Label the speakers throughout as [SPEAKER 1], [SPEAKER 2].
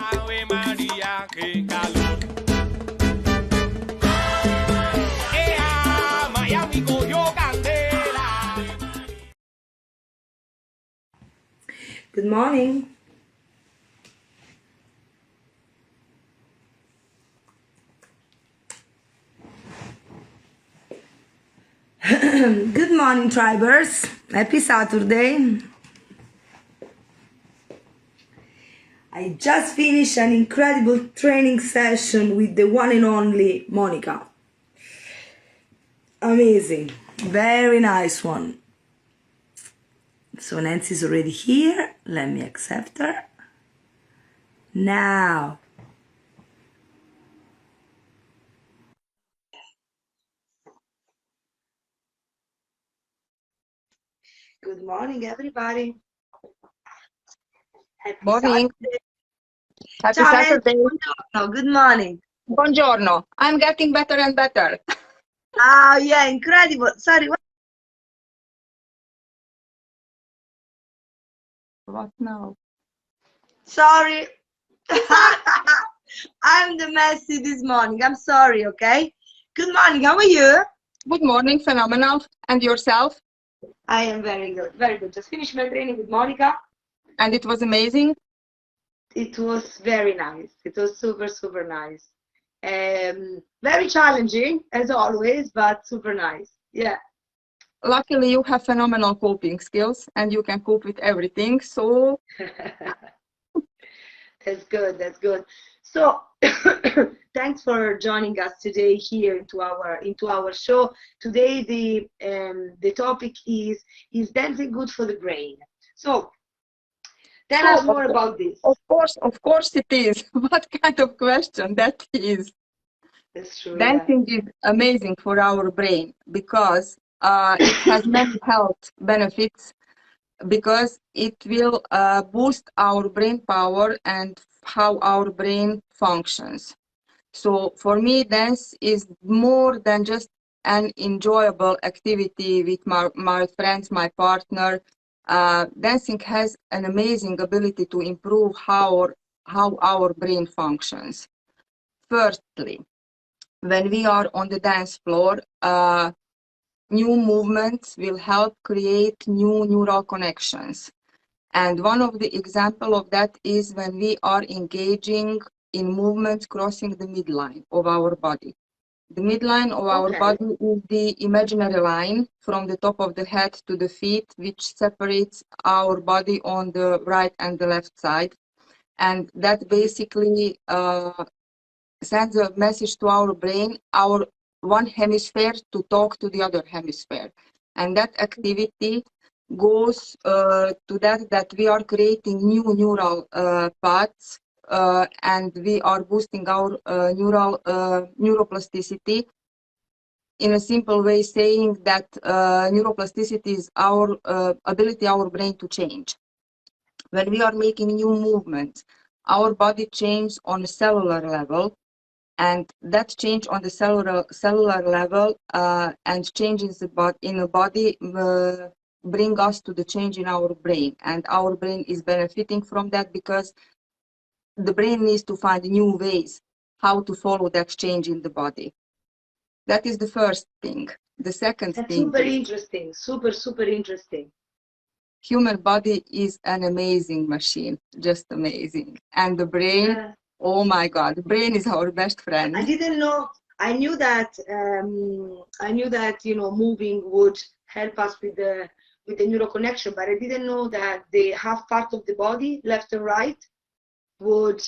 [SPEAKER 1] Ave María, qué calor. Miami cogió candela.
[SPEAKER 2] Good morning. Good morning, Tribers. Happy Saturday. I just finished an incredible training session with the one and only Monica. Amazing. Very nice one. So Nancy's already here. Let me accept her. Now. Good morning, everybody. Happy
[SPEAKER 3] Morning.
[SPEAKER 2] Saturday.
[SPEAKER 3] Happy
[SPEAKER 2] Ciao,
[SPEAKER 3] Saturday.
[SPEAKER 2] Nancy. Buongiorno. Good morning.
[SPEAKER 3] Buongiorno. I'm getting better and better.
[SPEAKER 2] Oh, yeah, incredible. Sorry.
[SPEAKER 3] What now?
[SPEAKER 2] Sorry. I'm the messy this morning. I'm sorry, okay? Good morning. How are you?
[SPEAKER 3] Good morning. Phenomenal. And yourself?
[SPEAKER 2] I am very good. Very good. Just finished my training with Monica.
[SPEAKER 3] And it was amazing?
[SPEAKER 2] It was very nice. It was super, super nice. Very challenging, as always, but super nice. Yeah.
[SPEAKER 3] Luckily, you have phenomenal coping skills and you can cope with everything. So
[SPEAKER 2] That's good. That's good. So thanks for joining us today here into our show. Today the topic is dancing good for the brain? So tell us more about this.
[SPEAKER 3] Of course it is. What kind of question that is?
[SPEAKER 2] That's true.
[SPEAKER 3] Dancing is amazing for our brain because it has many health benefits, because it will boost our brain power and how our brain functions. So for me, dance is more than just an enjoyable activity with my friends, my partner. Dancing has an amazing ability to improve how our brain functions. Firstly, when we are on the dance floor, new movements will help create new neural connections. And one of the example of that is when we are engaging in movements crossing the midline of our body. The midline of our body is the imaginary line from the top of the head to the feet, which separates our body on the right and the left side. And that basically sends a message to our brain, our one hemisphere to talk to the other hemisphere. And that activity goes to that we are creating new neural paths and we are boosting our neuroplasticity. In a simple way, saying that neuroplasticity is our ability, our brain to change. When we are making new movements, our body changes on a cellular level, and that change on the cellular level and changes in the body bring us to the change in our brain, and our brain is benefiting from that because the brain needs to find new ways how to follow that change in the body. That is the first thing. The second thing.
[SPEAKER 2] Super interesting. Super interesting.
[SPEAKER 3] Human body is an amazing machine, just amazing, and the brain. Oh my God, the brain is our best friend.
[SPEAKER 2] I didn't know. I knew that. Moving would help us with the neural connection, but I didn't know that the half part of the body, left and right, would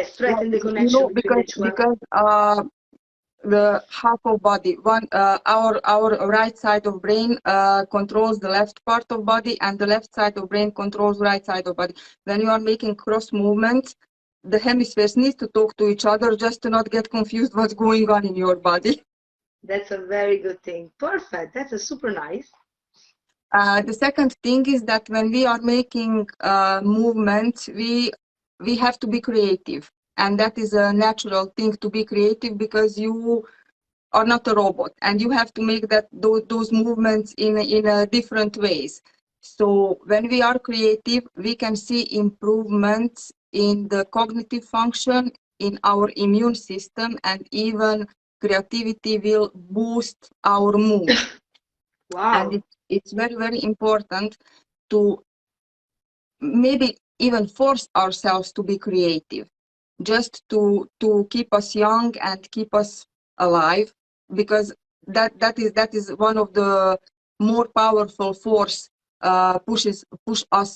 [SPEAKER 2] strengthen the connection between the two.
[SPEAKER 3] Because the half of body, our right side of brain controls the left part of body, and the left side of brain controls right side of body. When you are making cross movements, the hemispheres need to talk to each other just to not get confused what's going on in your body.
[SPEAKER 2] That's a very good thing. Perfect. That's a super nice.
[SPEAKER 3] The second thing is that when we are making movements, we have to be creative. And that is a natural thing to be creative because you are not a robot and you have to make those movements in different ways. So when we are creative, we can see improvements in the cognitive function, in our immune system, and even creativity will boost our mood.
[SPEAKER 2] Wow.
[SPEAKER 3] And it's very, very important to maybe even force ourselves to be creative, just to keep us young and keep us alive, because that is one of the more powerful force push us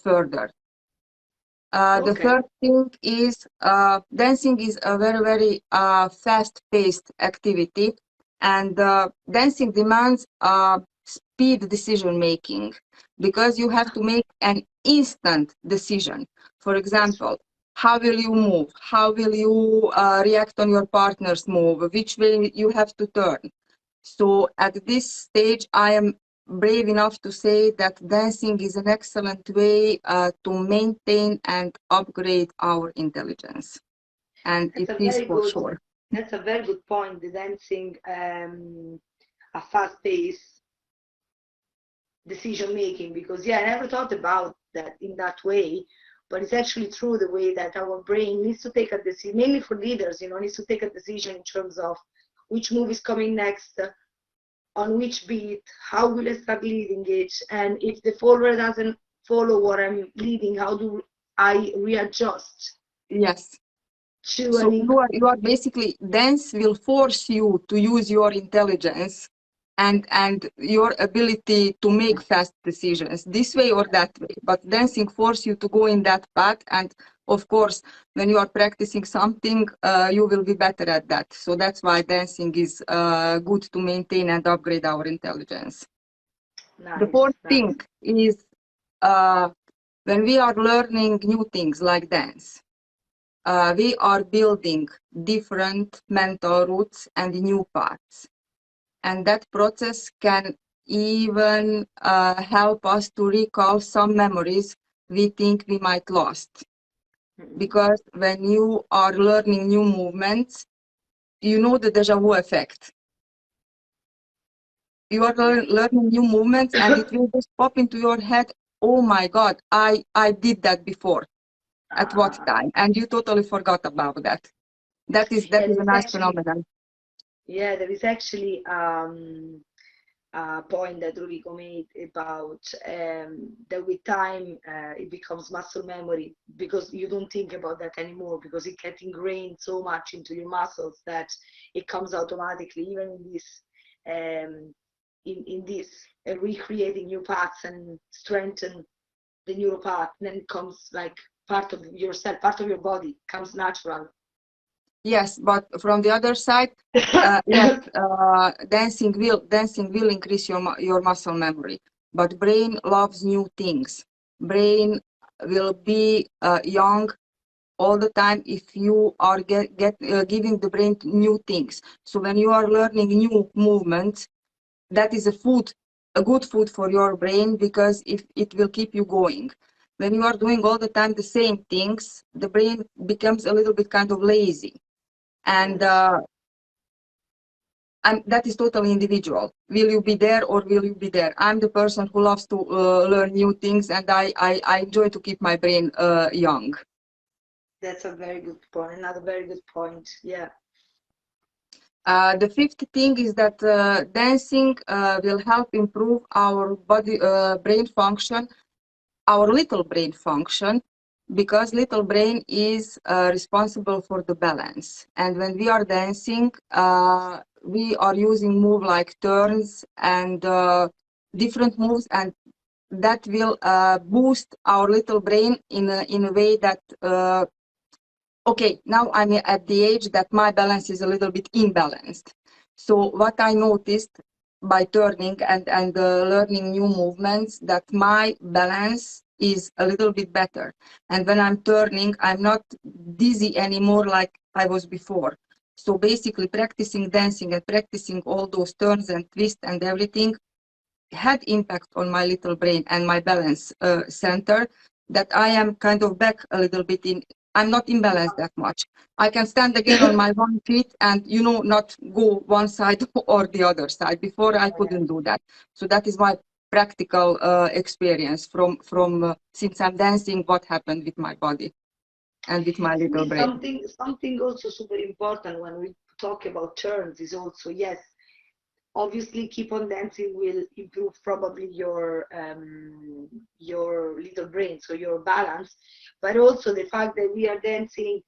[SPEAKER 3] further. The
[SPEAKER 2] Okay.
[SPEAKER 3] third thing is dancing is a very, very fast-paced activity, and dancing demands speed decision making, because you have to make an instant decision. For
[SPEAKER 2] That's true.
[SPEAKER 3] example, how will you move? How will you react on your partner's move? Which way you have to turn? So at this stage, I am brave enough to say that dancing is an excellent way to maintain and upgrade our intelligence. And
[SPEAKER 2] That's
[SPEAKER 3] it
[SPEAKER 2] a
[SPEAKER 3] is
[SPEAKER 2] very
[SPEAKER 3] for
[SPEAKER 2] good.
[SPEAKER 3] sure.
[SPEAKER 2] That's a very good point. The dancing, a fast-paced decision making, because yeah, I never thought about that in that way, but it's actually true the way that our brain needs to take a decision, mainly for leaders, needs to take a decision in terms of which move is coming next, on which beat, how will I start leading it, and if the follower doesn't follow what I'm leading, how do I readjust
[SPEAKER 3] Yes.
[SPEAKER 2] to
[SPEAKER 3] So
[SPEAKER 2] an
[SPEAKER 3] you are basically, dance will force you to use your intelligence and your ability to make fast decisions this way or that way. But dancing force you to go in that path. And of course, when you are practicing something, you will be better at that. So that's why dancing is good to maintain and upgrade our intelligence. The
[SPEAKER 2] nice,
[SPEAKER 3] fourth
[SPEAKER 2] nice.
[SPEAKER 3] thing is uh, when we are learning new things like dance, we are building different mental roots and new paths. And that process can even help us to recall some memories we think we might lost.
[SPEAKER 2] Mhm.
[SPEAKER 3] Because when you are learning new movements, you know the deja vu effect. You are
[SPEAKER 2] Yeah.
[SPEAKER 3] learning new movements and it will just pop into your head, oh my God, I did that before. At what
[SPEAKER 2] uh,
[SPEAKER 3] time? And you totally forgot about that. That
[SPEAKER 2] yeah,
[SPEAKER 3] is
[SPEAKER 2] there
[SPEAKER 3] a
[SPEAKER 2] is
[SPEAKER 3] nice
[SPEAKER 2] actually,
[SPEAKER 3] phenomenon.
[SPEAKER 2] yeah, there is actually point that Rubico made about that with time it becomes muscle memory, because you don't think about that anymore, because it gets ingrained so much into your muscles that it comes automatically, even in this in this recreating new paths and strengthen the neural path. Then it comes like part of yourself, part of your body, comes natural.
[SPEAKER 3] Yes, but from the other side, yes, dancing will increase your muscle memory. But brain loves new things. Brain will be young all the time if you are giving the brain new things. So when you are learning new movements, that is a good food for your brain, because if it will keep you going. When you are doing all the time the same things, the brain becomes a little bit kind of lazy.
[SPEAKER 2] Yeah,
[SPEAKER 3] And
[SPEAKER 2] that's true.
[SPEAKER 3] that is totally individual. Will you be there or will you be there? I'm the person who loves to learn new things, and I enjoy to keep my brain young.
[SPEAKER 2] That's a very good point. Another very good point. Yeah.
[SPEAKER 3] The fifth thing is that dancing will help improve our body brain function, our little brain function, because little brain is responsible for the balance. And when we are dancing, we are using move like turns and different moves, and that will boost our little brain in a way that okay, now I'm at the age that my balance is a little bit imbalanced. So what I noticed by turning and learning new movements, that my balance is a little bit better. And when I'm turning, I'm not dizzy anymore like I was before. So basically practicing dancing and practicing all those turns and twists and everything had impact on my little brain and my balance center, that I am kind of back a little bit in, I'm not imbalanced that much. I can stand again on my one feet and, not go one side or the other side. Before I
[SPEAKER 2] Oh, yeah.
[SPEAKER 3] couldn't do that. So that is my practical experience from since I'm dancing, what happened with my body. and with my little brain.
[SPEAKER 2] Something also super important when we talk about turns is also, yes, obviously keep on dancing will improve probably your little brain, so your balance, but also the fact that we are dancing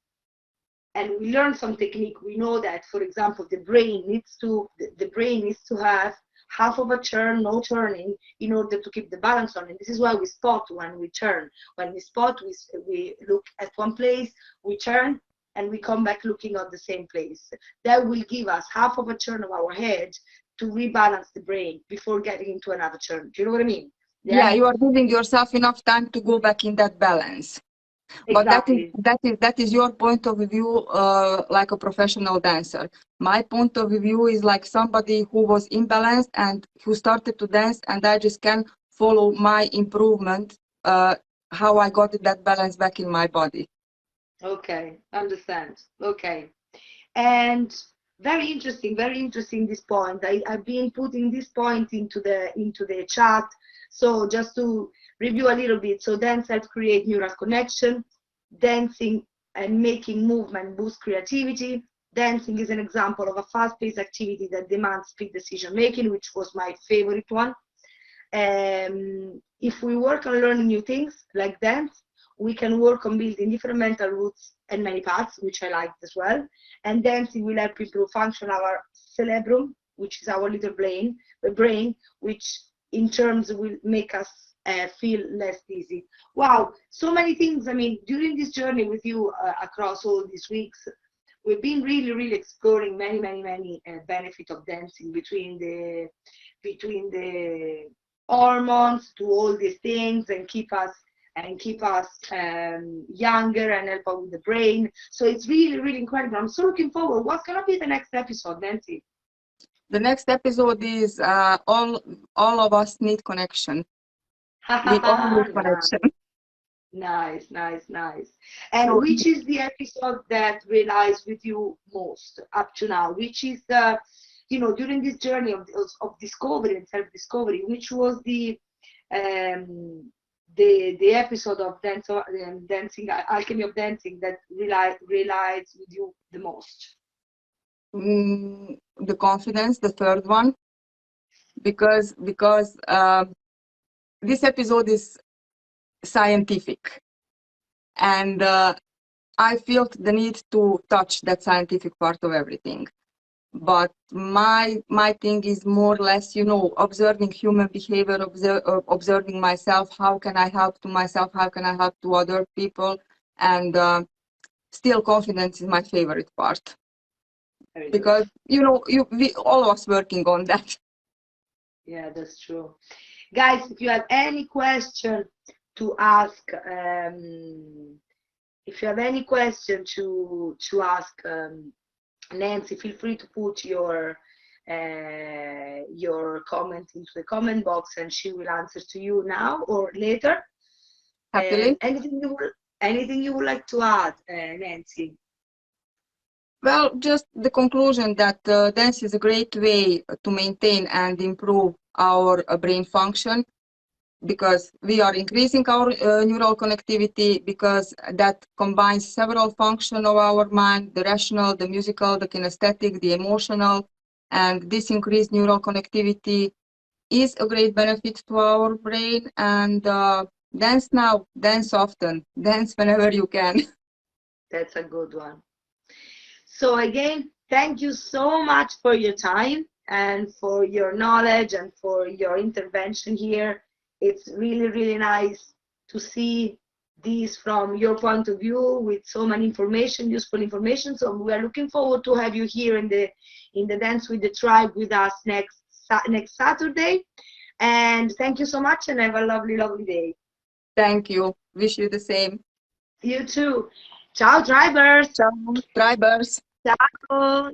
[SPEAKER 2] and we learn some technique. We know that, for example, the brain needs to have half of a turn, no turning, in order to keep the balance on. And this is why we spot when we turn. When we spot, we look at one place, we turn, and we come back looking at the same place. That will give us half of a turn of our head to rebalance the brain before getting into another turn. Do you know what I mean?
[SPEAKER 3] Yeah, you are giving yourself enough time to go back in that balance. But
[SPEAKER 2] Exactly.
[SPEAKER 3] that is your point of view, like a professional dancer. My point of view is like somebody who was imbalanced and who started to dance, and I just can follow my improvement, how I got that balance back in my body.
[SPEAKER 2] Okay, understand. Okay. And very interesting this point. I've been putting this point into the chat. So just to review a little bit, so dance helps create neural connection. Dancing and making movement boosts creativity. Dancing is an example of a fast-paced activity that demands quick decision making, which was my favorite one. If we work on learning new things like dance, we can work on building different mental routes and many paths, which I liked as well. And dancing will help improve function of our cerebrum, which is our little brain, which in terms will make us feel less dizzy. Wow, so many things. I mean, during this journey with you across all these weeks, we've been really exploring many benefits of dancing, between the hormones to all these things, and keep us younger and help out with the brain. So it's really incredible. I'm so looking forward. What's gonna be the next episode, Nancy?
[SPEAKER 3] The next episode is all of us need connection. We all need connection.
[SPEAKER 2] Nice. And
[SPEAKER 3] So,
[SPEAKER 2] which is the episode that relies with you most up to now? Which is the, during this journey of discovery and self-discovery, which was the episode of dancing, Alchemy of Dancing, that relies with you the most?
[SPEAKER 3] the confidence, the third one, because this episode is scientific, and I felt the need to touch that scientific part of everything. But my thing is more or less, observing human behavior, observing myself. How can I help to myself? How can I help to other people? And still, confidence is my favorite part, because we all of us working on that.
[SPEAKER 2] Yeah, that's true. Guys, if you have any question to ask, Nancy, feel free to put your comment into the comment box, and she will answer to you now or later.
[SPEAKER 3] Happily.
[SPEAKER 2] Anything you would like to add, Nancy?
[SPEAKER 3] Well, just the conclusion that dance is a great way to maintain and improve our brain function, because we are increasing our neural connectivity, because that combines several functions of our mind: the rational, the musical, the kinesthetic, the emotional. And this increased neural connectivity is a great benefit to our brain. And dance now, dance often, dance whenever you can.
[SPEAKER 2] That's a good one. So again, thank you so much for your time and for your knowledge and for your intervention here. It's really nice to see this from your point of view, with so many useful information. So we are looking forward to have you here in the Dance with the Tribe with us next Saturday. And thank you so much, and have a lovely day.
[SPEAKER 3] Thank you. Wish you the same.
[SPEAKER 2] You too. Ciao, drivers.
[SPEAKER 3] Ciao, drivers.
[SPEAKER 2] Ciao.